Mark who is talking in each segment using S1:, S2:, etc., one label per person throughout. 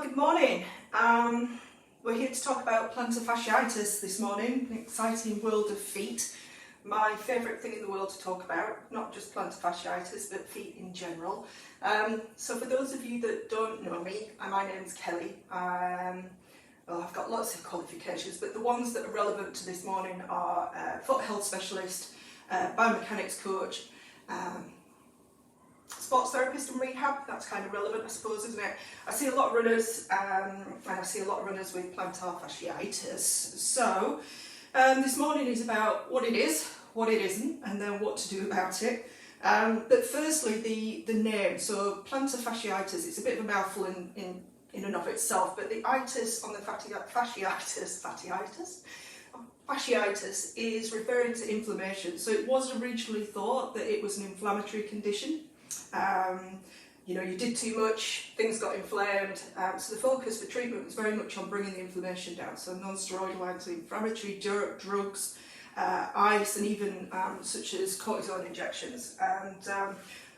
S1: Well, good morning. We're here to talk about plantar fasciitis this morning, an exciting world of feet. My favourite thing in the world to talk about, not just plantar fasciitis, but feet in general. So for those of you that don't know me, my name's Kelly. Well, I've got lots of qualifications, but the ones that are relevant to this morning are foot health specialist, biomechanics coach, sports therapist and rehab. That's kind of relevant, I suppose, isn't it? I see a lot of runners, and I see a lot of runners with plantar fasciitis. So this morning is about what it is, what it isn't, and then what to do about it. But firstly, the name. So plantar fasciitis, it's a bit of a mouthful in and of itself, but the itis on the fasciitis is referring to inflammation. So it was originally thought that it was an inflammatory condition. You did too much, things got inflamed, so the focus for treatment was very much on bringing the inflammation down. So non-steroidal anti-inflammatory drugs, ice, and even such as cortisone injections. And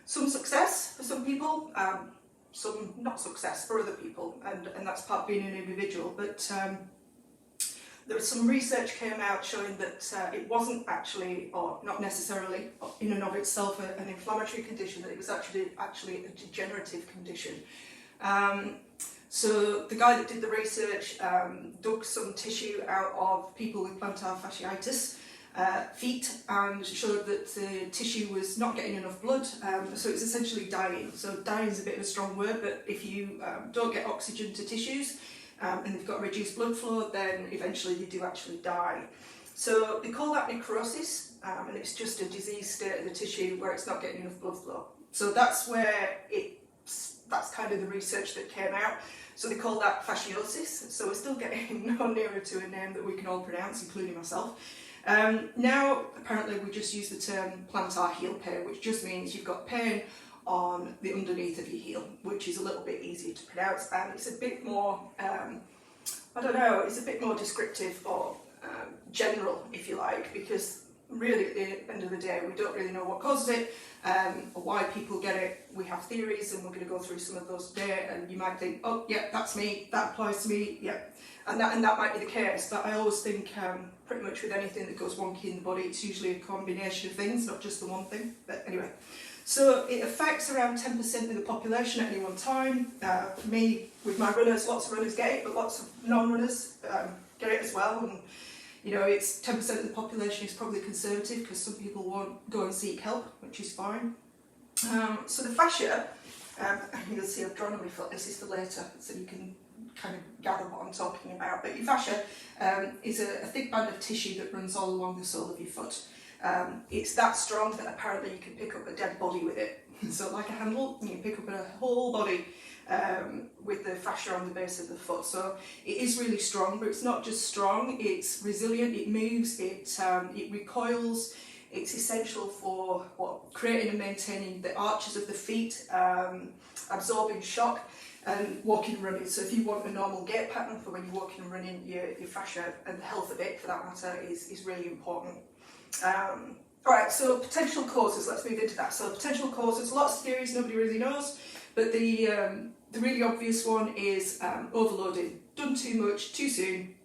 S1: some success for some people, some not success for other people, and that's part of being an individual. But there was some research came out showing that it wasn't actually, or not necessarily, in and of itself an inflammatory condition, that it was actually a degenerative condition. So the guy that did the research dug some tissue out of people with plantar fasciitis feet and showed that the tissue was not getting enough blood, so it's essentially dying. So dying is a bit of a strong word, but if you don't get oxygen to tissues, and they've got reduced blood flow, then eventually they do actually die. So they call that necrosis, and it's just a disease state of the tissue where it's not getting enough blood flow. So that's where that's kind of the research that came out. So they call that fasciosis. So we're still getting no nearer to a name that we can all pronounce, including myself. Now, apparently we just use the term plantar heel pain, which just means you've got pain on the underneath of your heel, which is a little bit easier to pronounce, and it's a bit more, it's a bit more descriptive or general, if you like, because really at the end of the day we don't really know what causes it or why people get it. We have theories, and we're going to go through some of those today, and you might think, oh yeah, that's me, that applies to me, yeah, and that might be the case. But I always think pretty much with anything that goes wonky in the body, it's usually a combination of things, not just the one thing. But anyway, so it affects around 10% of the population at any one time. Me, with my runners, lots of runners get it, but lots of non-runners get it as well. And it's 10% of the population is probably conservative, because some people won't go and seek help, which is fine. So the fascia, you'll see I've drawn on my foot. This is for later, so you can kind of gather what I'm talking about. But your fascia is a thick band of tissue that runs all along the sole of your foot. It's that strong that apparently you can pick up a dead body with it. So like a handle, you can pick up a whole body with the fascia on the base of the foot. So it is really strong, but it's not just strong, it's resilient, it moves, it recoils. It's essential for creating and maintaining the arches of the feet, absorbing shock, and walking and running. So if you want a normal gait pattern for when you're walking and running, your fascia and the health of it, for that matter, is really important. Alright, so potential causes, let's move into that. So potential causes, lots of theories, nobody really knows, but the really obvious one is overloading. Done too much, too soon,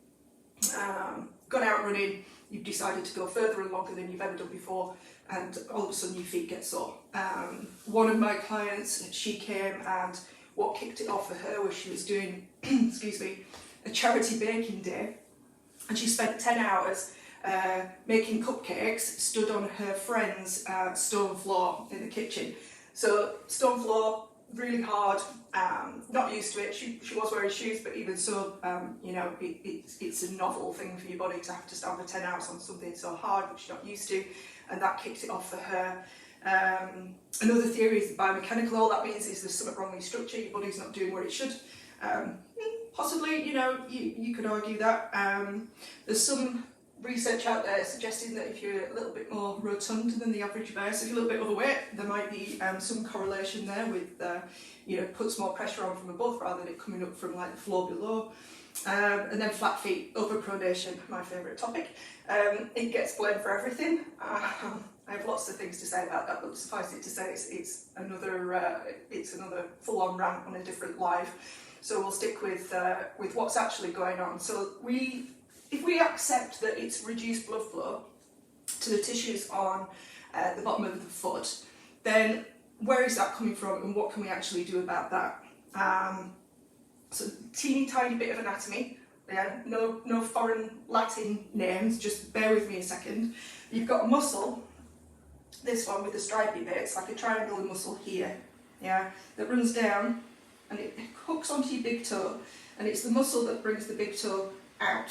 S1: gone out running, you've decided to go further and longer than you've ever done before, and all of a sudden your feet get sore. One of my clients, she came, and what kicked it off for her was she was doing, excuse me, a charity baking day, and she spent 10 hours making cupcakes stood on her friend's stone floor in the kitchen. So stone floor, really hard, not used to it. She was wearing shoes, but even so, it's a novel thing for your body to have to stand for 10 hours on something so hard, which you're not used to, and that kicked it off for her. Another theory is biomechanical. All that means is there's something wrong with your structure, your body's not doing what it should. Possibly, you could argue that. There's some research out there suggesting that if you're a little bit more rotund than the average bear, so if you're a little bit overweight, there might be some correlation there with, puts more pressure on from above rather than it coming up from like the floor below. And then flat feet, overpronation, my favourite topic. It gets blamed for everything. I have lots of things to say about that, but suffice it to say it's another full-on rant on a different live. So we'll stick with what's actually going on. So if we accept that it's reduced blood flow to the tissues on the bottom of the foot, then where is that coming from, and what can we actually do about that? So teeny tiny bit of anatomy, yeah, no foreign Latin names, just bear with me a second. You've got a muscle, this one with the stripy bit, it's like a triangular muscle here, yeah, that runs down and it hooks onto your big toe, and it's the muscle that brings the big toe out,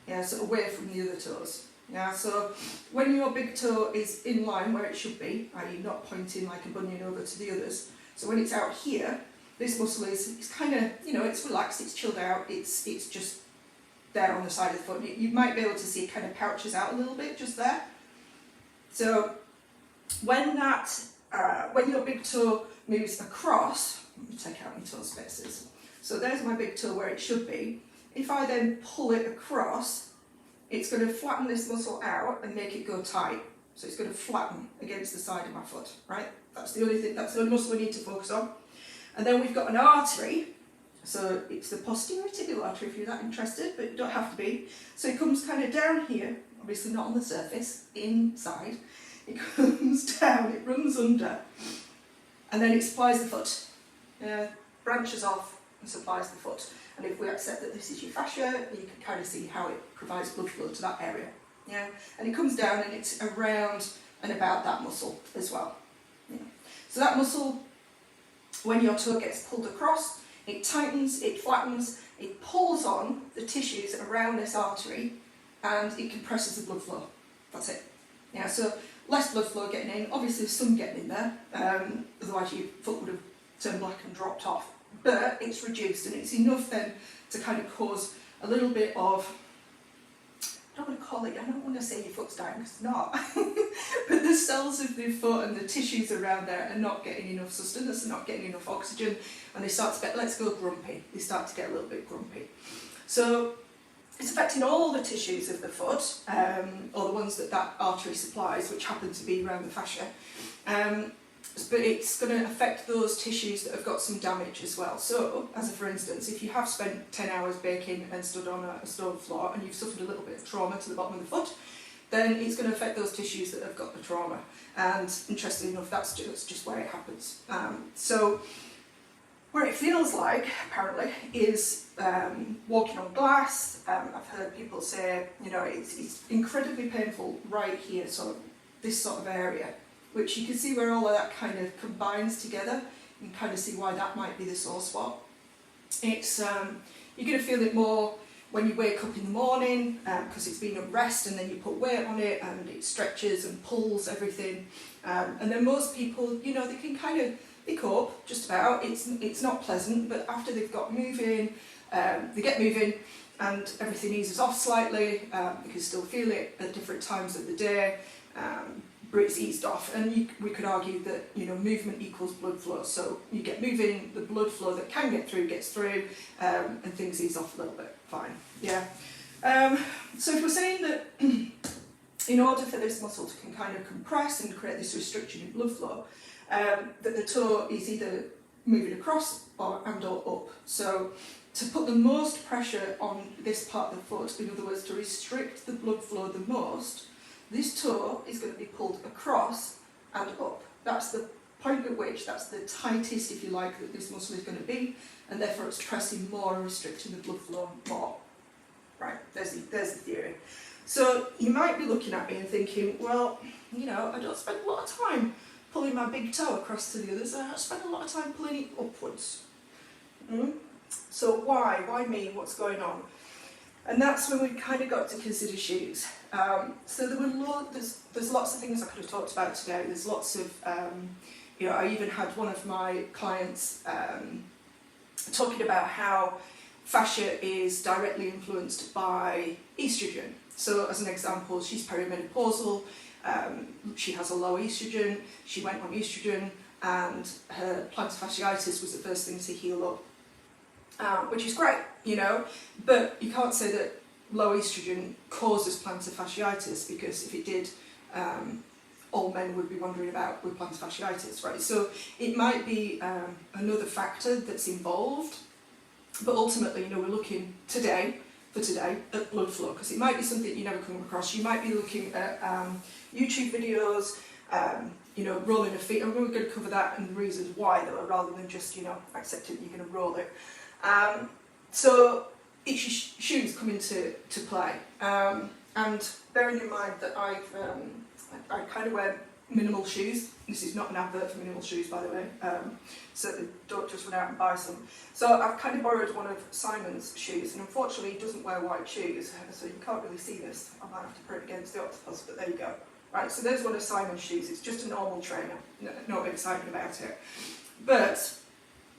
S1: yeah, so away from the other toes. Yeah, so when your big toe is in line where it should be, i.e. not pointing like a bunion over to the others, so when it's out here, this muscle is kind of, it's relaxed, it's chilled out, it's just there on the side of the foot. You might be able to see it kind of pouches out a little bit just there. So when your big toe moves across, let me take out my toe spaces. So there's my big toe where it should be. If I then pull it across, it's going to flatten this muscle out and make it go tight. So it's going to flatten against the side of my foot, right? That's the only thing, that's the only muscle we need to focus on. And then we've got an artery, so it's the posterior tibial artery if you're that interested, but you don't have to be. So it comes kind of down here, obviously not on the surface, inside. It comes down, it runs under, and then it supplies the foot. Branches off and supplies the foot. And if we accept that this is your fascia, you can kind of see how it provides blood flow to that area. Yeah, and it comes down and it's around and about that muscle as well. Yeah. So that muscle, when your toe gets pulled across, it tightens, it flattens, it pulls on the tissues around this artery, and it compresses the blood flow. That's it. Yeah, so less blood flow getting in. Obviously there's some getting in there, otherwise your foot would have turned black and dropped off. But it's reduced, and it's enough then to kind of cause a little bit of, I don't want to say your foot's dying, because it's not, but the cells of the foot and the tissues around there are not getting enough sustenance, they're not getting enough oxygen, and they start to get, let's go grumpy, they start to get a little bit grumpy. So it's affecting all the tissues of the foot, or the ones that artery supplies, which happen to be around the fascia. But it's going to affect those tissues that have got some damage as well. So, as a for instance, if you have spent 10 hours baking and stood on a stone floor and you've suffered a little bit of trauma to the bottom of the foot, then it's going to affect those tissues that have got the trauma. And interestingly enough, that's just where it happens. So, where it feels like, apparently, is walking on glass. I've heard people say, it's incredibly painful right here, so this sort of area, which you can see where all of that kind of combines together. You can kind of see why that might be the sore spot. It's you're going to feel it more when you wake up in the morning, because it's been at rest, and then you put weight on it and it stretches and pulls everything. And then most people, they can kind of, they cope just about. It's not pleasant, but after they've got moving, they get moving and everything eases off slightly. You can still feel it at different times of the day. But it's eased off, and we could argue that movement equals blood flow. So you get moving, the blood flow that can get through gets through, and things ease off a little bit. Fine, yeah. So if we're saying that in order for this muscle to kind of compress and create this restriction in blood flow, that the toe is either moving across or up. So to put the most pressure on this part of the foot, in other words, to restrict the blood flow the most, this toe is going to be pulled across and up. That's the point at which that's the tightest, if you like, that this muscle is going to be, and therefore it's pressing more and restricting the blood flow more. Right, there's the theory. So you might be looking at me and thinking, well, I don't spend a lot of time pulling my big toe across to the others, I spend a lot of time pulling it upwards. So why? Why me? What's going on? And that's when we've kind of got to consider shoes. So there's lots of things I could have talked about today. There's lots of, I even had one of my clients talking about how fascia is directly influenced by estrogen. So as an example, she's perimenopausal, she has a low estrogen, she went on estrogen, and her plantar fasciitis was the first thing to heal up. which is great, you know, but you can't say that low estrogen causes plantar fasciitis, because if it did, all men would be wondering about with plantar fasciitis, right? So it might be another factor that's involved, but ultimately, you know, we're looking today at blood flow, because it might be something you never come across. You might be looking at YouTube videos, you know, rolling a feet. I'm going to cover that and the reasons why, though, rather than just, you know, accepting you're going to roll it. So it's your shoes come into play, and bearing in mind that I kind of wear minimal shoes. This is not an advert for minimal shoes, by the way, so don't just run out and buy some. So I've kind of borrowed one of Simon's shoes, and unfortunately he doesn't wear white shoes, so you can't really see this. I might have to put it against the octopus, but there you go. Right, so there's one of Simon's shoes. It's just a normal trainer, not exciting about it. But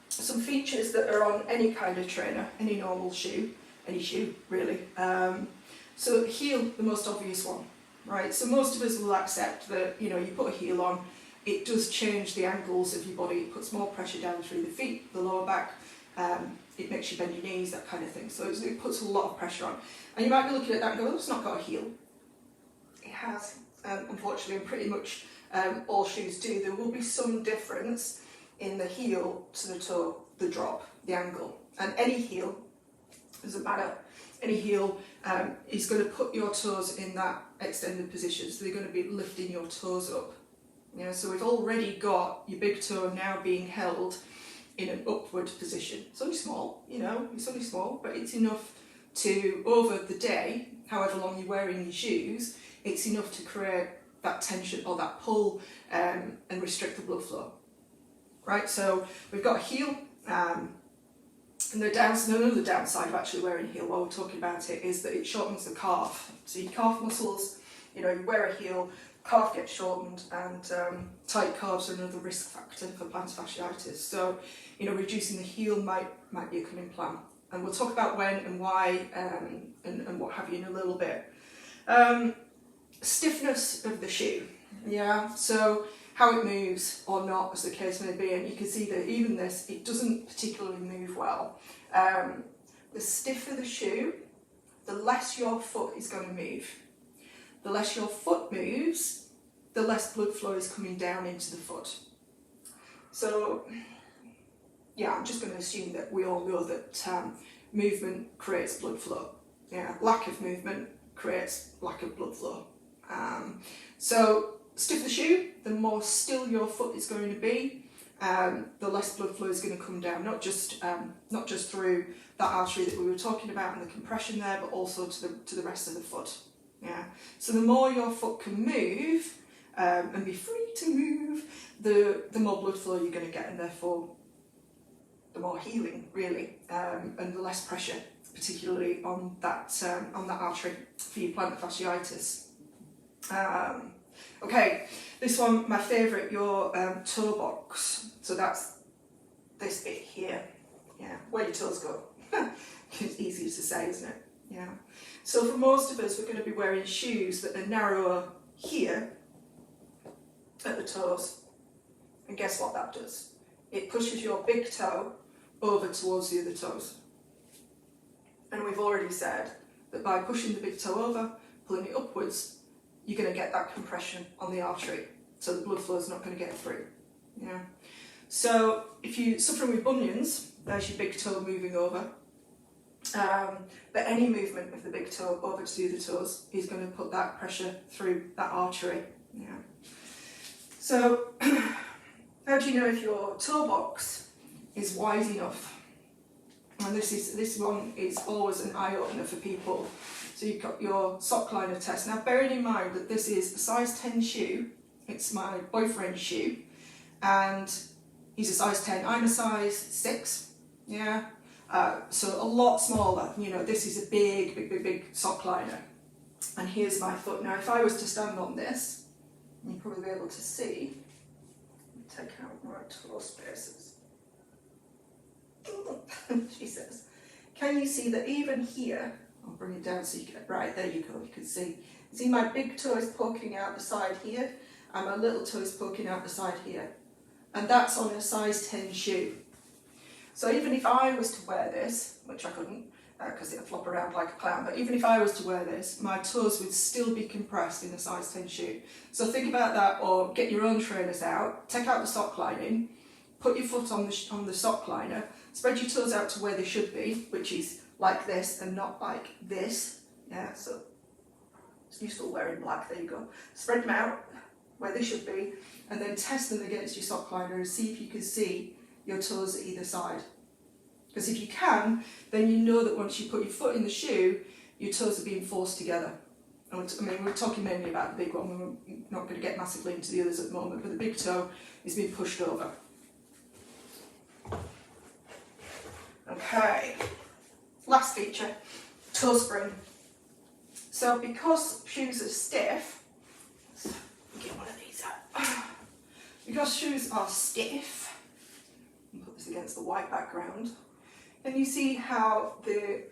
S1: some features that are on any kind of trainer, any normal shoe, any shoe really. So heel, the most obvious one, right? So most of us will accept that, you know, you put a heel on, it does change the angles of your body, it puts more pressure down through the feet, the lower back, it makes you bend your knees, that kind of thing. So it puts a lot of pressure on. And you might be looking at that and go, oh, it's not got a heel. It has, unfortunately, and pretty much all shoes do. There will be some difference in the heel to the toe, the drop, the angle. And any heel, doesn't matter, any heel is going to put your toes in that extended position, so they're going to be lifting your toes up. You know, so we've already got your big toe now being held in an upward position. It's only small, you know, it's only small, but it's enough to, over the day, however long you're wearing your shoes, it's enough to create that tension or that pull and restrict the blood flow. Right, so we've got a heel, and another downside of actually wearing a heel while we're talking about it is that it shortens the calf. So your calf muscles, you know, you wear a heel, calf gets shortened, and tight calves are another risk factor for plantar fasciitis. So, you know, reducing the heel might be a coming plan. And we'll talk about when and why and what have you in a little bit. Stiffness of the shoe, yeah, so how it moves or not, as the case may be, and you can see that even this, it doesn't particularly move well. The stiffer the shoe, the less your foot is going to move. The less your foot moves, the less blood flow is coming down into the foot. So, yeah, I'm just going to assume that we all know that movement creates blood flow. Yeah, lack of movement creates lack of blood flow. So, stiff the shoe, the more still your foot is going to be, the less blood flow is going to come down, not just through that artery that we were talking about and the compression there, but also to the rest of the foot. Yeah. So the more your foot can move and be free to move, the more blood flow you're going to get, and therefore the more healing, really, and the less pressure, particularly on that artery for your plantar fasciitis. Okay, this one, my favourite, your toe box. So that's this bit here, yeah, where your toes go. It's easier to say, isn't it? Yeah. So for most of us, we're going to be wearing shoes that are narrower here at the toes. And guess what that does? It pushes your big toe over towards the other toes. And we've already said that by pushing the big toe over, pulling it upwards, you're going to get that compression on the artery, so the blood flow is not going to get through. Yeah. So if you're suffering with bunions, there's your big toe moving over. But any movement of the big toe over to the other toes is going to put that pressure through that artery. Yeah. So how do you know if your toe box is wide enough? And this one is always an eye opener for people. So you've got your sock liner test. Now bearing in mind that this is a size 10 shoe, it's my boyfriend's shoe, and he's a size 10, I'm a size 6, yeah, so a lot smaller, you know, this is a big sock liner. And here's my foot. Now if I was to stand on this, you'd probably be able to see, take out my toe spaces. She says, can you see that even here, I'll bring it down so you can, right, there you go, you can see. See my big toe is poking out the side here, and my little toe is poking out the side here. And that's on a size 10 shoe. So even if I was to wear this, which I couldn't, because it'd flop around like a clown, but even if I was to wear this, my toes would still be compressed in a size 10 shoe. So think about that, or get your own trainers out, take out the sock lining, put your foot on the sock liner, spread your toes out to where they should be, which is like this and not like this. Yeah, so it's useful wearing black, there you go. Spread them out where they should be, and then test them against your sock liner and see if you can see your toes at either side. Because if you can, then you know that once you put your foot in the shoe, your toes are being forced together. I mean, we're talking mainly about the big one, we're not going to get massively into the others at the moment, but the big toe is being pushed over. Okay, last feature, toe spring. So because shoes are stiff, let's get one of these out. Because shoes are stiff, I'll put this against the white background, and you see how the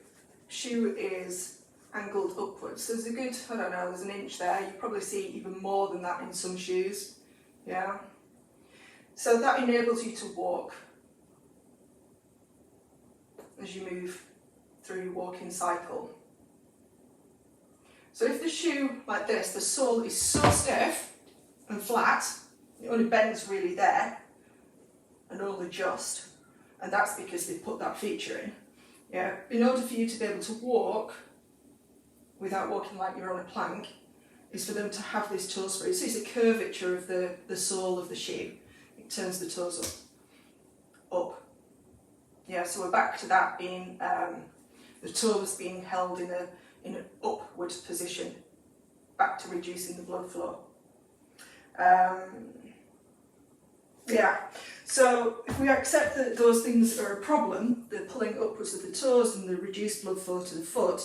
S1: shoe is angled upwards. So there's a good, I don't know, there's an inch there. You probably see even more than that in some shoes. Yeah. So that enables you to walk as you move through your walking cycle. So if the shoe like this, the sole is so stiff and flat, it only bends really there and only just, and that's because they put that feature in. Yeah. In order for you to be able to walk without walking like you're on a plank, is for them to have this toe spring. So it's a curvature of the sole of the shoe. It turns the toes up. Yeah, so we're back to that being the toes being held in an upward position, back to reducing the blood flow. Yeah, so if we accept that those things are a problem, the pulling upwards of the toes and the reduced blood flow to the foot,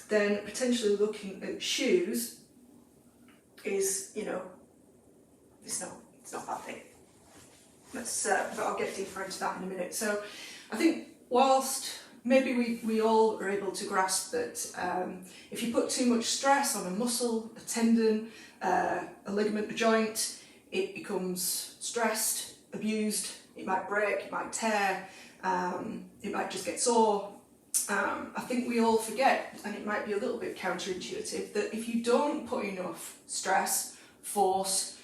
S1: then potentially looking at shoes is, you know, it's not that thing. But I'll get deeper into that in a minute. So I think whilst maybe we all are able to grasp that if you put too much stress on a muscle, a tendon, a ligament, a joint, it becomes stressed, abused, it might break, it might tear, it might just get sore. I think we all forget, and it might be a little bit counterintuitive, that if you don't put enough stress, force,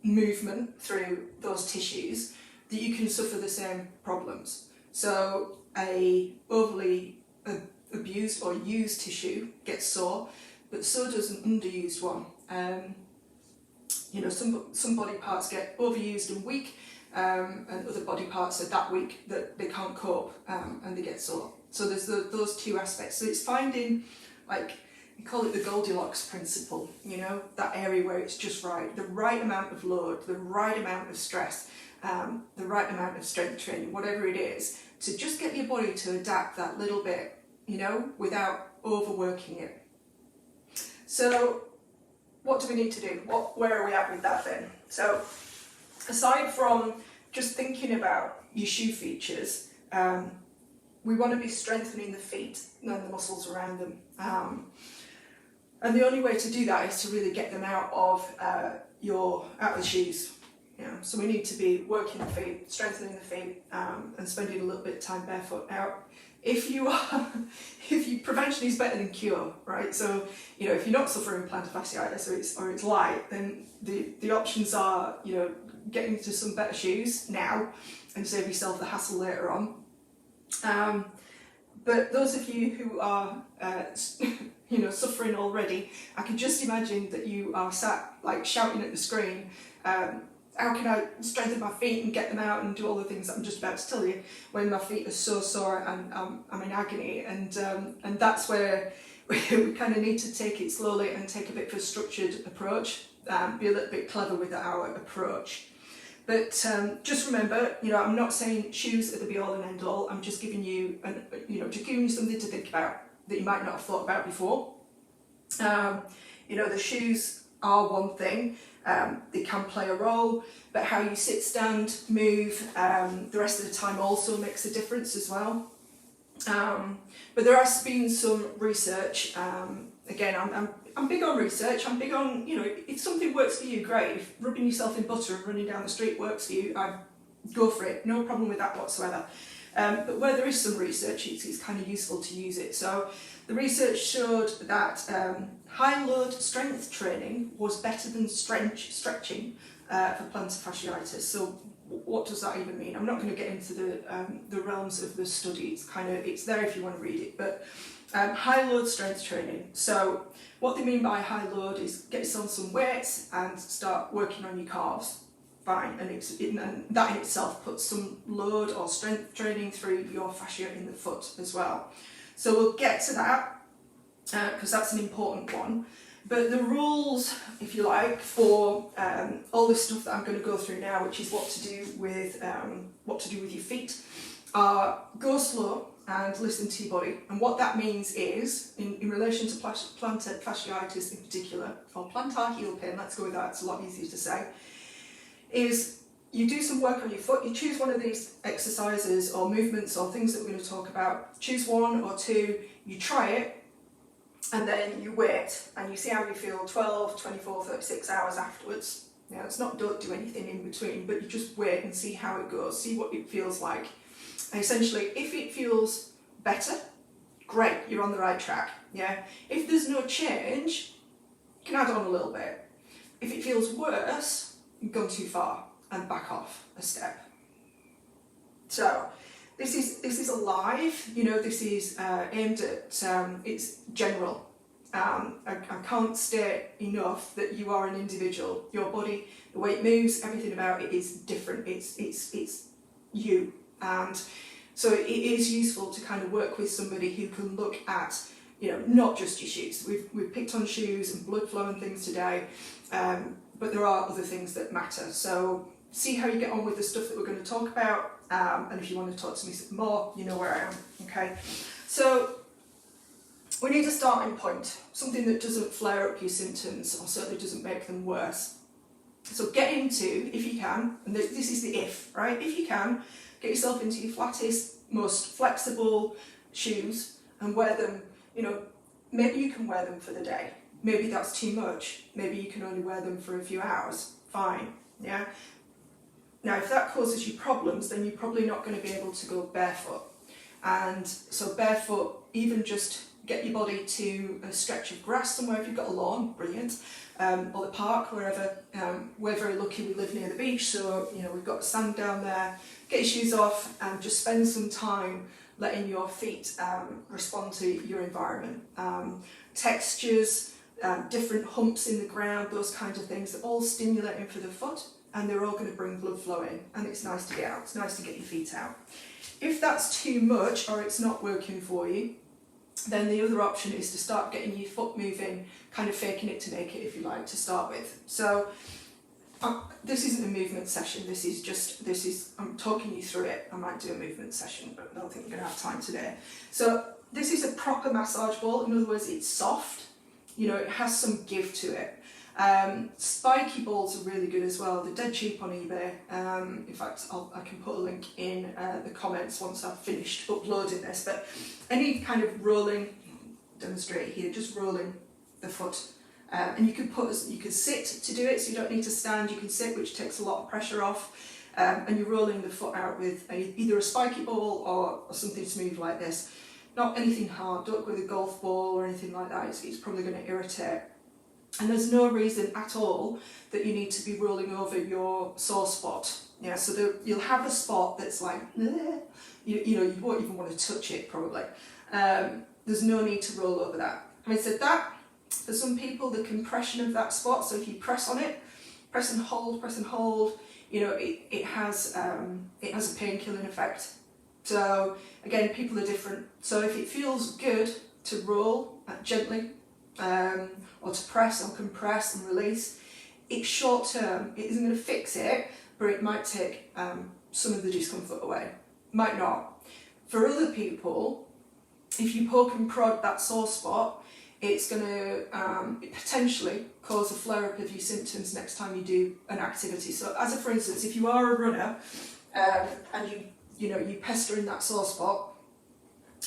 S1: movement through those tissues, that you can suffer the same problems. So a overly abused or used tissue gets sore, but so does an underused one. You know, some body parts get overused and weak, and other body parts are that weak that they can't cope, and they get sore. So there's those two aspects. So it's finding, like, we call it the Goldilocks principle, you know, that area where it's just right, the right amount of load, the right amount of stress, the right amount of strength training, whatever it is, to just get your body to adapt that little bit, you know, without overworking it. So what do we need to do? Where are we at with that then? So aside from just thinking about your shoe features, we want to be strengthening the feet and the muscles around them. And the only way to do that is to really get them out of the shoes. Yeah, so we need to be working the feet, strengthening the feet, and spending a little bit of time barefoot. Now, prevention is better than cure, right? So, you know, if you're not suffering plantar fasciitis or it's light, then the options are, you know, getting into some better shoes now and save yourself the hassle later on. But those of you who are, you know, suffering already, I can just imagine that you are sat like shouting at the screen. How can I strengthen my feet and get them out and do all the things that I'm just about to tell you when my feet are so sore and I'm in agony, and that's where we kind of need to take it slowly and take a bit of a structured approach, be a little bit clever with our approach. But just remember, you know, I'm not saying shoes are the be all and end all. I'm just giving you, just giving you something to think about that you might not have thought about before. You know, the shoes are one thing. They can play a role, but how you sit, stand, move, the rest of the time also makes a difference as well. But there has been some research. Again, I'm big on research. I'm big on, you know, if something works for you, great. If rubbing yourself in butter and running down the street works for you, go for it, no problem with that whatsoever. But where there is some research, it's kind of useful to use it. So the research showed that high load strength training was better than stretching for plantar fasciitis. So what does that even mean? I'm not going to get into the realms of the study. It's there if you want to read it. But high load strength training. So what they mean by high load is get yourself some weights and start working on your calves. Fine, and that in itself puts some load or strength training through your fascia in the foot as well. So we'll get to that because that's an important one. But the rules, if you like, for all this stuff that I'm going to go through now, which is what to do with your feet, are go slow and listen to your body. And what that means is, in relation to plantar fasciitis in particular, or plantar heel pain, let's go with that, it's a lot easier to say, is you do some work on your foot, you choose one of these exercises or movements or things that we're going to talk about, choose one or two, you try it, and then you wait and you see how you feel 12, 24, 36 hours afterwards. Now, it's not don't do anything in between, but you just wait and see how it goes, see what it feels like. And essentially, if it feels better, great, you're on the right track. Yeah. If there's no change, you can add on a little bit. If it feels worse, you've gone too far and back off a step. So this is alive, this is aimed at, it's general. I can't state enough that you are an individual. Your body, the way it moves, everything about it is different. It's you. And so it is useful to kind of work with somebody who can look at, not just your shoes. We've picked on shoes and blood flow and things today, but there are other things that matter. So see how you get on with the stuff that we're going to talk about, and if you want to talk to me some more, you know where I am. Okay, so we need a starting point, something that doesn't flare up your symptoms or certainly doesn't make them worse. So get into, if you can, and this is the if, right? If you can, get yourself into your flattest, most flexible shoes and wear them, maybe you can wear them for the day. Maybe that's too much. Maybe you can only wear them for a few hours. Fine, yeah? Now, if that causes you problems, then you're probably not going to be able to go barefoot. And so barefoot, even just get your body to a stretch of grass somewhere. If you've got a lawn, brilliant. Or the park, wherever. We're very lucky, we live near the beach, so we've got sand down there. Get your shoes off and just spend some time letting your feet respond to your environment. Textures, different humps in the ground, those kinds of things, they're all stimulating for the foot, and they're all going to bring blood flow in, and it's nice to get out, it's nice to get your feet out. If that's too much or it's not working for you, then the other option is to start getting your foot moving, kind of faking it to make it, if you like, to start with. So this isn't a movement session, I'm talking you through it. I might do a movement session, but I don't think we're going to have time today. So this is a proper massage ball. In other words, it's soft, it has some give to it. Spiky balls are really good as well. They're dead cheap on eBay. In fact, I can put a link in the comments once I've finished uploading this. But any kind of rolling, demonstrate here, just rolling the foot. And you can sit to do it, so you don't need to stand. You can sit, which takes a lot of pressure off. And you're rolling the foot out with either a spiky ball or something smooth like this. Not anything hard. Don't go with a golf ball or anything like that. It's probably going to irritate. And there's no reason at all that you need to be rolling over your sore spot. Yeah, so you'll have a spot that's like, you won't even want to touch it probably. There's no need to roll over that. Having said that, for some people, the compression of that spot, so if you press on it, press and hold, it has a pain-killing effect. So again, people are different. So if it feels good to roll gently, or to press or compress and release, it's short term. It isn't going to fix it, but it might take some of the discomfort away. Might not. For other people, if you poke and prod that sore spot, it's going to potentially cause a flare-up of your symptoms next time you do an activity. So for instance, if you are a runner and you pester in that sore spot,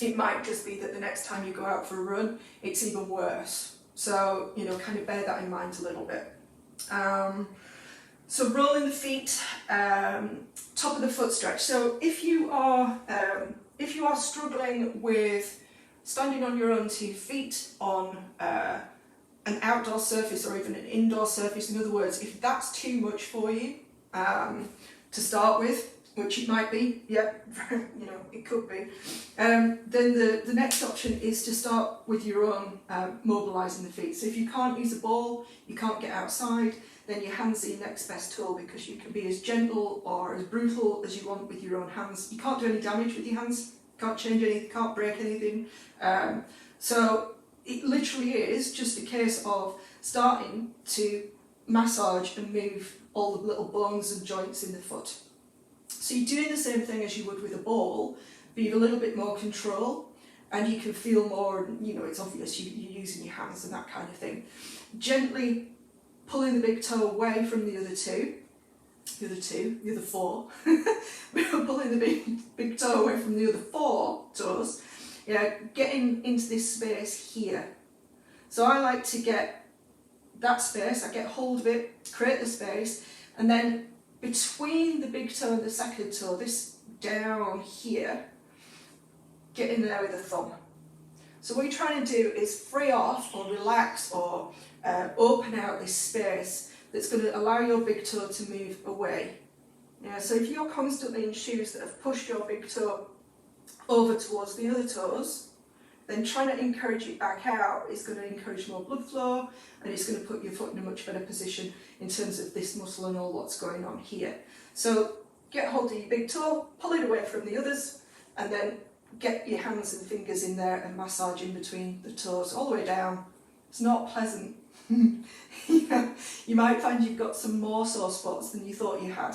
S1: it might just be that the next time you go out for a run, it's even worse. So, kind of bear that in mind a little bit. So rolling the feet, top of the foot stretch. So if you are struggling with standing on your own 2 feet on an outdoor surface or even an indoor surface, in other words, if that's too much for you to start with, which it might be, yeah, you know, it could be, then the next option is to start with your own mobilising the feet. So if you can't use a ball, you can't get outside, then your hands are your next best tool, because you can be as gentle or as brutal as you want with your own hands. You can't do any damage with your hands, can't change anything, can't break anything. So it literally is just a case of starting to massage and move all the little bones and joints in the foot. So you're doing the same thing as you would with a ball, but you have a little bit more control and you can feel more, you know, it's obvious you're using your hands and that kind of thing. Gently pulling the big toe away from the other 4, pulling the big toe away from the other 4 toes, yeah, getting into this space here. So I like to get that space, I get hold of it, create the space, and then between the big toe and the second toe, this down here, get in there with the thumb. So what you're trying to do is free off or relax or open out this space that's going to allow your big toe to move away. Yeah, so if you're constantly in shoes that have pushed your big toe over towards the other toes, then trying to encourage it back out is going to encourage more blood flow, and it's going to put your foot in a much better position in terms of this muscle and all what's going on here. So get hold of your big toe, pull it away from the others, and then get your hands and fingers in there and massage in between the toes all the way down. It's not pleasant. Yeah, you might find you've got some more sore spots than you thought you had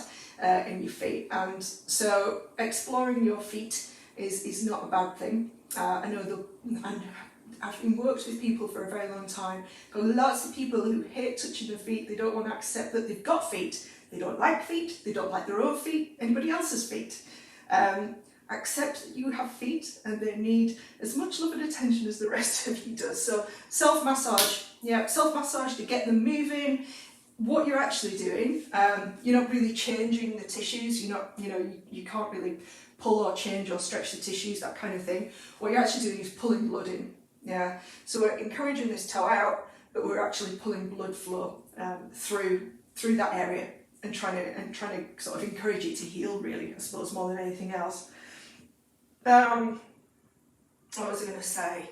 S1: in your feet, and so exploring your feet is not a bad thing. I know I've been worked with people for a very long time. Got lots of people who hate touching their feet. They don't want to accept that they've got feet. They don't like feet. They don't like their own feet, anybody else's feet. Accept that you have feet and they need as much love and attention as the rest of you does. So self-massage, yeah, self-massage to get them moving. What you're actually doing, you're not really changing the tissues. You're not, you can't really pull or change or stretch the tissues, that kind of thing. What you're actually doing is pulling blood in. Yeah, so we're encouraging this toe out, but we're actually pulling blood flow through that area and trying to sort of encourage it to heal, really, I suppose, more than anything else. What was I going to say?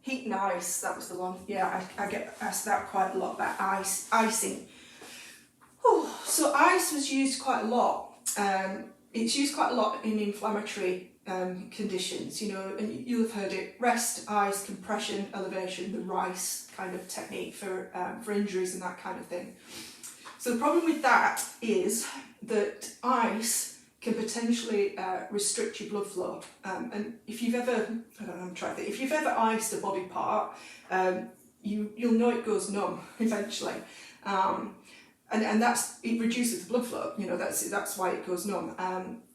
S1: Heat and ice, that was the one. Yeah, I get asked that quite a lot about icing. Whew. So ice was used quite a lot. It's used quite a lot in inflammatory conditions, and you'll have heard it: rest, ice, compression, elevation, the RICE kind of technique for injuries and that kind of thing. So the problem with that is that ice can potentially restrict your blood flow. And if you've ever, if you've ever iced a body part, you'll know it goes numb eventually. And it reduces the blood flow, that's why it goes numb.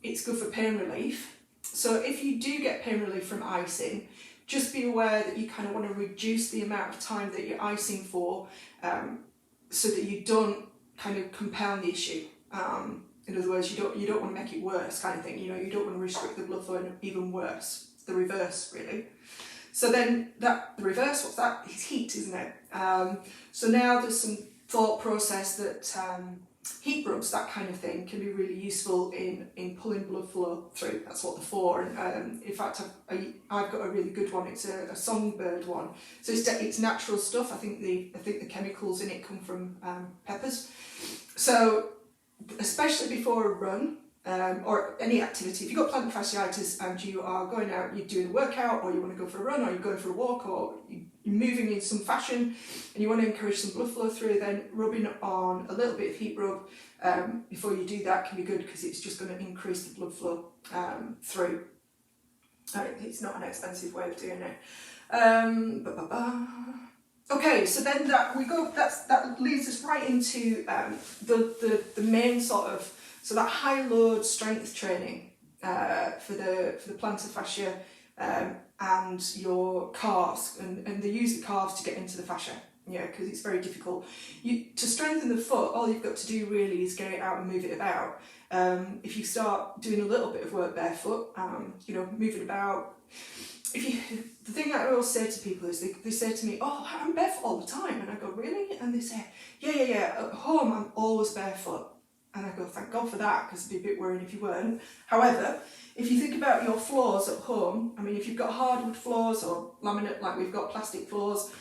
S1: It's good for pain relief. So if you do get pain relief from icing, just be aware that you kind of want to reduce the amount of time that you're icing for, so that you don't kind of compound the issue. In other words, you don't want to make it worse, kind of thing. You don't want to restrict the blood flow even worse. It's the reverse, really. So then the reverse, what's that? It's heat, isn't it? So now there's some thought process that heat rubs, that kind of thing, can be really useful in pulling blood flow through. That's what they're for. And in fact, I've got a really good one. It's a songbird one. So it's natural stuff. I think the chemicals in it come from peppers. So especially before a run or any activity, if you've got plantar fasciitis and you are going out, you're doing a workout, or you want to go for a run, or you're going for a walk, or you're moving in some fashion and you want to encourage some blood flow through, then rubbing on a little bit of heat rub before you do that can be good, because it's just going to increase the blood flow through. It's not an expensive way of doing it. Okay, so then that leads us right into the main sort of, so that high load strength training for the plantar fascia and your calves, and they use the calves to get into the fascia. yeah, because it's very difficult. To strengthen the foot, all you've got to do really is get it out and move it about. If you start doing a little bit of work barefoot, you know, moving about, the thing I always say to people is they say to me, oh, I'm barefoot all the time. And I go, really? And they say, yeah, at home I'm always barefoot. And I go, thank God for that, because it'd be a bit worrying if you weren't. However, if you think about your floors at home, I mean, if you've got hardwood floors or laminate, like we've got plastic floors,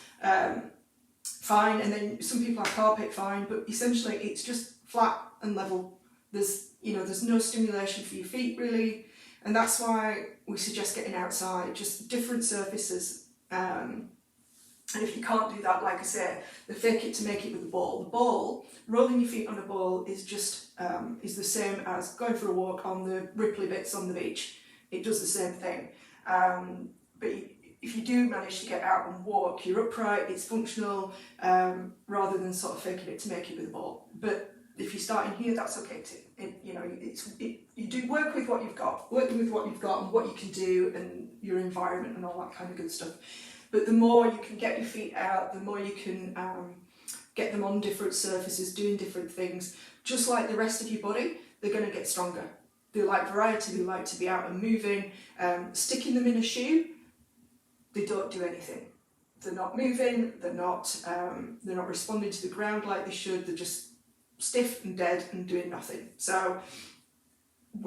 S1: fine. And then some people have carpet, fine. But essentially it's just flat and level. There's no stimulation for your feet really. And that's why we suggest getting outside, just different surfaces. And if you can't do that, like I say, the fake it to make it with the ball. The ball, rolling your feet on a ball is just is the same as going for a walk on the ripply bits on the beach. It does the same thing. But if you do manage to get out and walk, you're upright, it's functional, rather than sort of faking it to make it with the ball. But if you're starting here, that's okay too. You do work with what you've got, and what you can do and your environment and all that kind of good stuff. But the more you can get your feet out, the more you can get them on different surfaces, doing different things. Just like the rest of your body, they're going to get stronger. They like variety, they like to be out and moving. Sticking them in a shoe, they don't do anything. They're not moving, they're not responding to the ground like they should, they're just stiff and dead and doing nothing. So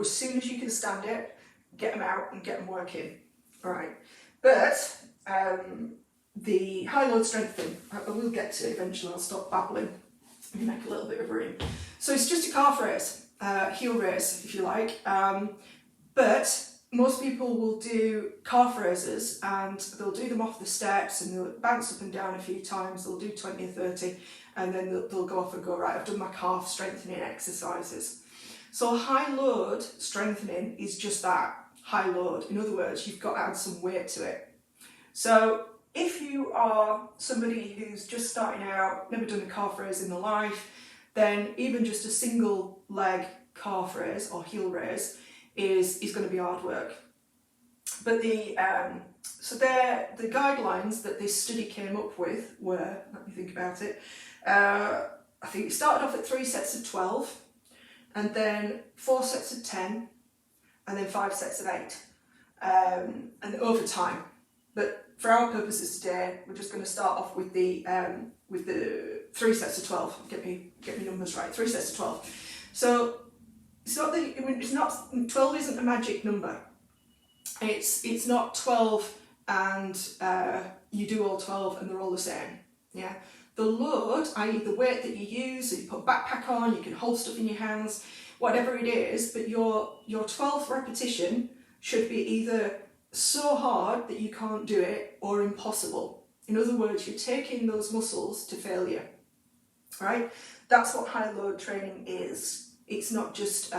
S1: as soon as you can stand it, get them out and get them working. All right. But the high load strength thing, I will get to eventually. I'll stop babbling and make a little bit of room. So it's just a calf raise, heel raise if you like. But most people will do calf raises and they'll do them off the steps and they'll bounce up and down a few times. They'll do 20 or 30 and then they'll go off and go, right, I've done my calf strengthening exercises. So high load strengthening is just that, high load. In other words, you've got to add some weight to it. So if you are somebody who's just starting out, never done a calf raise in their life, then even just a single leg calf raise or heel raise is going to be hard work. But the guidelines that this study came up with were, let me think about it, I think it started off at 3 sets of 12, and then 4 sets of 10, and then 5 sets of 8, and over time. But for our purposes today, we're just going to start off with the 3 sets of 12. Get me numbers right. 3 sets of 12. So it's not 12 isn't a magic number. It's not 12 and you do all 12 and they're all the same. Yeah. The load, i.e. the weight that you use, so you put a backpack on, you can hold stuff in your hands, whatever it is, but your 12th repetition should be either so hard that you can't do it or impossible. In other words, you're taking those muscles to failure, right? That's what high load training is. It's not just,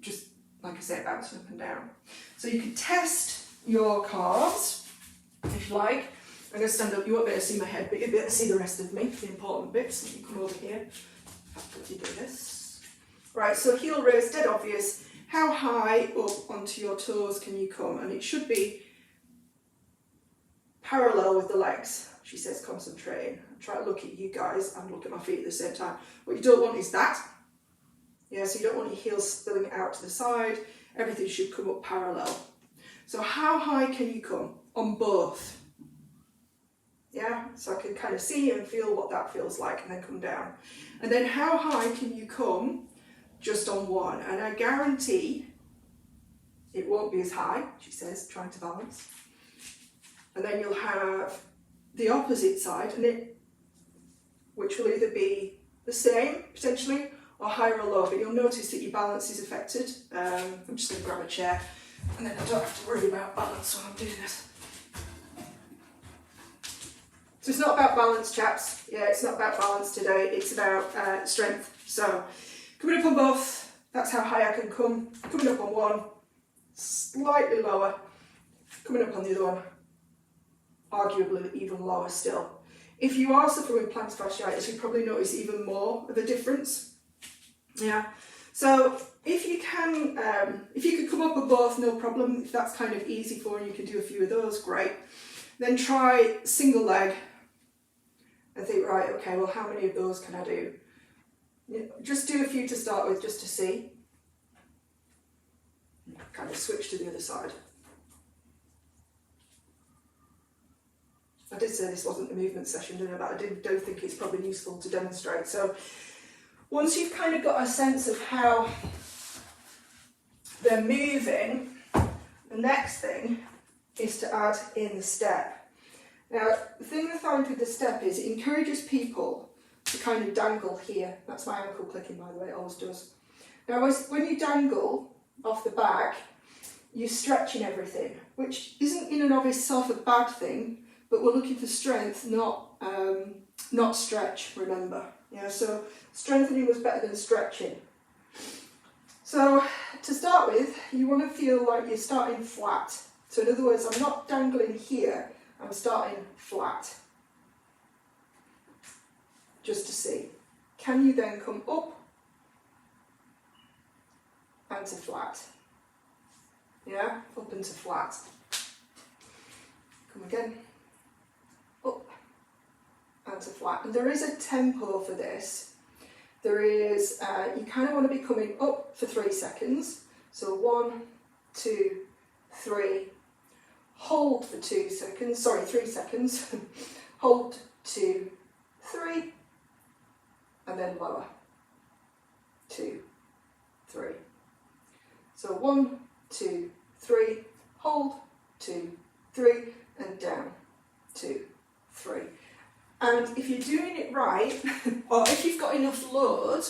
S1: just like I said, bouncing up and down. So you can test your calves, if you like. I'm going to stand up, you won't be able to see my head, but you'll be able to see the rest of me, the important bits. You come over here, after you do this. Right, so heel raise, dead obvious. How high up onto your toes can you come? And it should be parallel with the legs. She says concentrating. I try to look at you guys and look at my feet at the same time. What you don't want is that. Yeah, so you don't want your heels spilling out to the side. Everything should come up parallel. So how high can you come on both? Yeah, so I can kind of see and feel what that feels like and then come down. And then how high can you come just on one? And I guarantee it won't be as high, she says, trying to balance. And then you'll have the opposite side, which will either be the same, potentially, or higher or lower, but you'll notice that your balance is affected. I'm just going to grab a chair, and then I don't have to worry about balance while I'm doing this. So it's not about balance, chaps. Yeah, it's not about balance today. It's about strength. So coming up on both, that's how high I can come. Coming up on one, slightly lower. Coming up on the other one, arguably even lower still. If you are suffering with plantar fasciitis, you probably notice even more of a difference. Yeah. So if you could come up on both, no problem. If that's kind of easy for you, you can do a few of those, great. Then try single leg. and think, right, okay, well, how many of those can I do? Just do a few to start with, just to see. Kind of switch to the other side. I did say this wasn't a movement session, didn't I? But I don't think it's probably useful to demonstrate. So once you've kind of got a sense of how they're moving, the next thing is to add in the step. Now, the thing I find with the step is it encourages people to kind of dangle here. That's my ankle clicking, by the way, it always does. Now, when you dangle off the back, you're stretching everything, which isn't in and of itself a bad thing, but we're looking for strength, not stretch, remember. Yeah, so strengthening was better than stretching. So to start with, you want to feel like you're starting flat. So in other words, I'm not dangling here, I'm starting flat. Just to see. Can you then come up and to flat? Yeah, up and to flat. Come again. Up and to flat. And there is a tempo for this. There is, you kind of want to be coming up for 3 seconds. So 1, 2, 3. Hold for 2 seconds, sorry, 3 seconds. Hold 2, 3. And then lower. 2, 3. So 1, 2, 3. Hold 2, 3. And down 2, 3. And if you're doing it right, or if you've got enough load,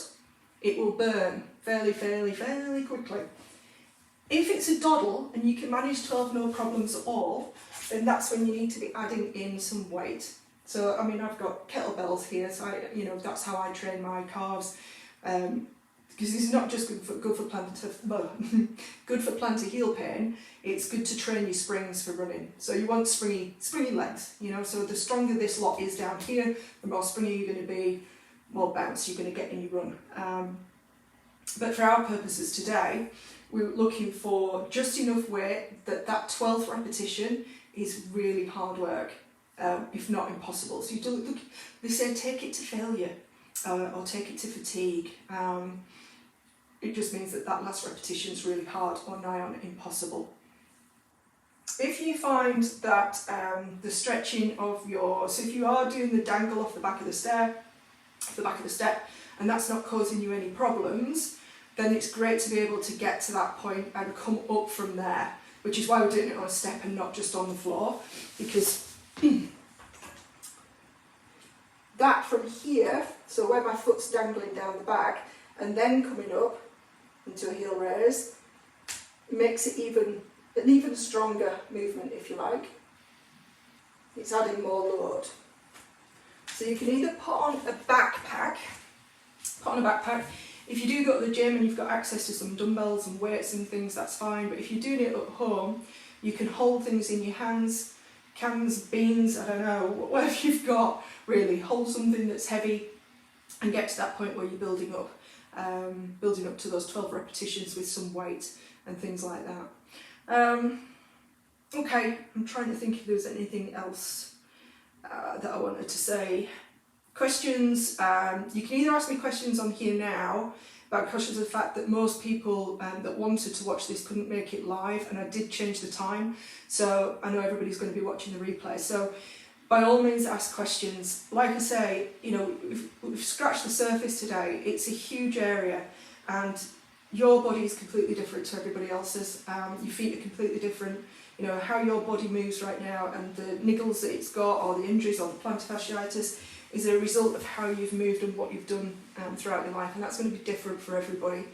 S1: it will burn fairly quickly. If it's a doddle and you can manage 12 no problems at all, then that's when you need to be adding in some weight. So, I mean, I've got kettlebells here, so that's how I train my calves. Because this is not just good for plantar heel pain. It's good to train your springs for running. So you want springy legs, so the stronger this lot is down here, the more springy you're going to be, more bounce you're going to get in your run. But for our purposes today, we're looking for just enough weight that 12th repetition is really hard work, if not impossible. So they say take it to failure, or take it to fatigue. It just means that last repetition is really hard or nigh on impossible. If you find that the stretching of so if you are doing the dangle off the back of the step, and that's not causing you any problems, then it's great to be able to get to that point and come up from there, which is why we're doing it on a step and not just on the floor, because that from here, so where my foot's dangling down the back, and then coming up into a heel raise, makes it an even stronger movement, if you like. It's adding more load. So you can either put on a backpack. If you do go to the gym and you've got access to some dumbbells and weights and things, that's fine. But if you're doing it at home, you can hold things in your hands, cans, beans, I don't know, whatever you've got, really. Hold something that's heavy and get to that point where you're building up to those 12 repetitions with some weight and things like that. Okay, I'm trying to think if there's anything else that I wanted to say. Questions, you can either ask me questions on here now about questions of the fact that most people that wanted to watch this couldn't make it live, and I did change the time, so I know everybody's going to be watching the replay. So by all means ask questions. Like I say, we've scratched the surface today. It's a huge area, and your body is completely different to everybody else's. Your feet are completely different. How your body moves right now and the niggles that it's got, or the injuries, or the plantar fasciitis, is a result of how you've moved and what you've done throughout your life, and that's going to be different for everybody.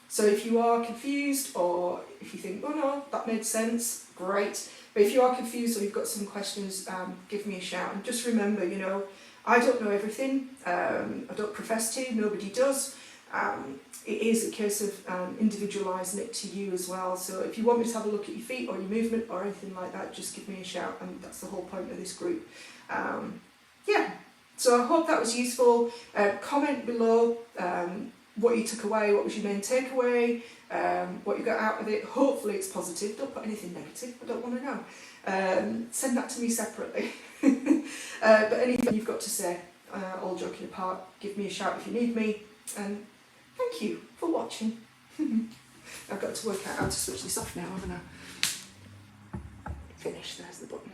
S1: So if you are confused, or if you think, oh no, that made sense, great. But if you are confused or you've got some questions, give me a shout. And just remember, I don't know everything. I don't profess to, nobody does. It is a case of individualising it to you as well. So if you want me to have a look at your feet or your movement or anything like that, just give me a shout, and that's the whole point of this group. Yeah, so I hope that was useful. Comment below what you took away, what was your main takeaway, what you got out of it. Hopefully it's positive. Don't put anything negative, I don't want to know. Send that to me separately. But anything you've got to say, all joking apart, give me a shout if you need me, and thank you for watching. I've got to work out how to switch this off now, haven't I? Finish, there's the button.